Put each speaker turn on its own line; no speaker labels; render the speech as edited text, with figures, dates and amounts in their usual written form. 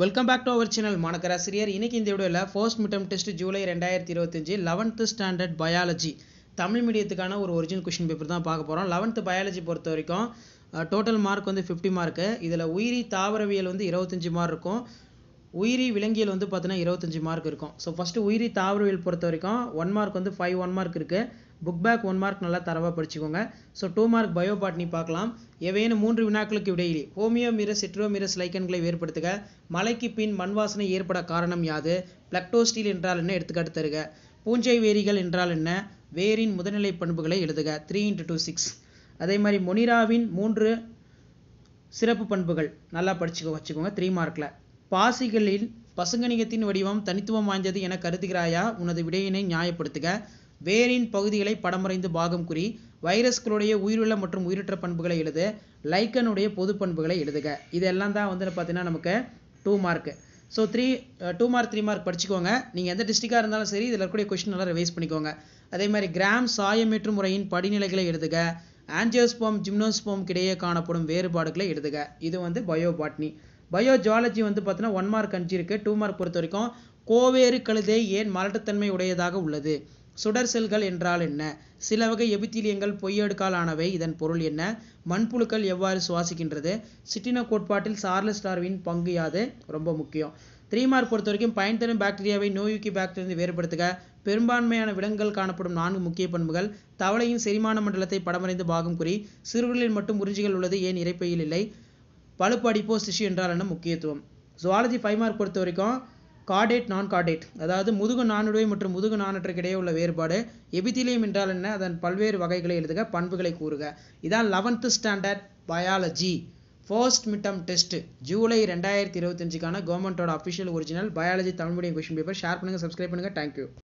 Welcome back to our channel மாணக்கராசிரியர். இன்னைக்கு இந்த வீடியோவில் first midterm test July 2025 11th standard biology Tamil மீடியத்துக்கான ஒரு ஒரிஜினல் கொஷின் பேப்பர் தான் பார்க்க போகிறோம். 11th பயாலஜி பொறுத்த வரைக்கும் டோட்டல் மார்க் வந்து 50 மார்க்கு. இதில் உயிரி தாவரவியல் வந்து 25 மார்க் இருக்கும். உயிரி விலங்கியல் வந்து பார்த்தீங்கன்னா 25 மார்க் இருக்கும். ஸோ ஃபஸ்ட்டு உயிரி தாவரவியல் பொறுத்த வரைக்கும் 1 மார்க் வந்து 5 1 மார்க் இருக்குது. புக் பேக் 1 மார்க் நல்லா தரவாக படிச்சுக்கோங்க. ஸோ 2 மார்க் பயோபாட்னி பார்க்கலாம். ஏவேனும் 3 வினாக்களுக்கு இடையிலே ஹோமியோமிரஸ் சிட்ரோமிரஸ் லைக்கன்களை வேறுபடுத்துக. மழைக்கு பின் மண் வாசனை ஏற்பட காரணம் யாது? பிளக்டோஸ்டீல் என்றால் என்ன? எடுத்துக்காட்டு தருக. பூஞ்சை வேரிகள் என்றால் என்ன? வேரின் முதல்நிலை பண்புகளை எழுதுக. 3 × 2 6. அதே மாதிரி மொனிராவின் 3 சிறப்பு பண்புகள் நல்லா வச்சுக்கோங்க 3 மார்க்கில். பாசிகளில் பசுங்கணிகத்தின் வடிவம் தனித்துவம் வாய்ந்தது என கருதுகிறாயா? உனது விடையினை நியாயப்படுத்துக. வேரின் பகுதிகளை படமறைந்து பாகம் குறி. வைரஸ்களுடைய உயிருள்ள மற்றும் உயிரற்ற பண்புகளை எழுது. லைக்கனுடைய பொது பண்புகளை எழுதுக. இதெல்லாம் தான் வந்து பார்த்தீங்கன்னா நமக்கு 2 மார்க்கு. ஸோ 2 மார்க் 3 மார்க் படிச்சுக்கோங்க. நீங்கள் எந்த டிஸ்ட்ரிக்டாக இருந்தாலும் சரி இதில் இருக்கக்கூடிய கொஸ்டின் நல்லா ரிவைஸ் பண்ணிக்கோங்க. அதே மாதிரி கிராம் சாயமேற்று முறையின் படிநிலைகளை எழுதுக. ஆஞ்சியோஸ்போம் ஜிம்னோஸ்போம்க்கு இடையே காணப்படும் வேறுபாடுகளை எழுதுக. இது வந்து பயோபாட்னி. பயோ ஜுவாலஜி வந்து பார்த்தீங்கன்னா 1 மார்க் 5 இருக்குது. 2 மார்க் பொறுத்த வரைக்கும் கோவேறு கழுதை ஏன் மலட்டுத்தன்மை உடையதாக உள்ளது? சுடர் செல்கள் என்றால் என்ன? சில வகை எபித்தீலியங்கள் பொய்யடுக்கால் ஆனவை. இதன் பொருள் என்ன? மண்புழுக்கள் எவ்வாறு சுவாசிக்கின்றது? சிட்டினோ கோட்பாட்டில் சார்லஸ் டார்வின் பங்கு யாது? ரொம்ப முக்கியம். 3 மார்க் பொறுத்த வரைக்கும் பயன் தரும் பாக்டீரியாவை நோயுக்கி பாக்டீரியா வேறுபடுத்துக. பெரும்பான்மையான விலங்குகள் காணப்படும் 4 முக்கிய பண்புகள். தவளையின் செரிமான மண்டலத்தை படமறைந்து பாகம் குறி. சிறுகுடலில் மட்டும் உறிஞ்சிகள் உள்ளது, ஏன் இரைப்பையில் இல்லை? பழுப்பு அடிப்போஸ் டிஷ்யூ என்றால் என்ன? முக்கியத்துவம். ஜுவாலஜி 5 மார்க் பொறுத்த வரைக்கும் கார்டேட் நான் கார்டேட், அதாவது முதுகு நாணுடை மற்றும் முதுகு நாணற்றுக்கு இடையே உள்ள வேறுபாடு. எபித்தீலியம் என்றால் என்ன? அதன் பல்வேறு வகைகளை எழுதுக. பண்புகளை கூறுக. இதான் 11th standard biology first midterm test July 2025க்கான கவர்மெண்ட்டோட official original biology Tamil medium question paper. Share பண்ணுங்கள், சப்ஸ்கிரைப் பண்ணுங்கள். தேங்க்யூ.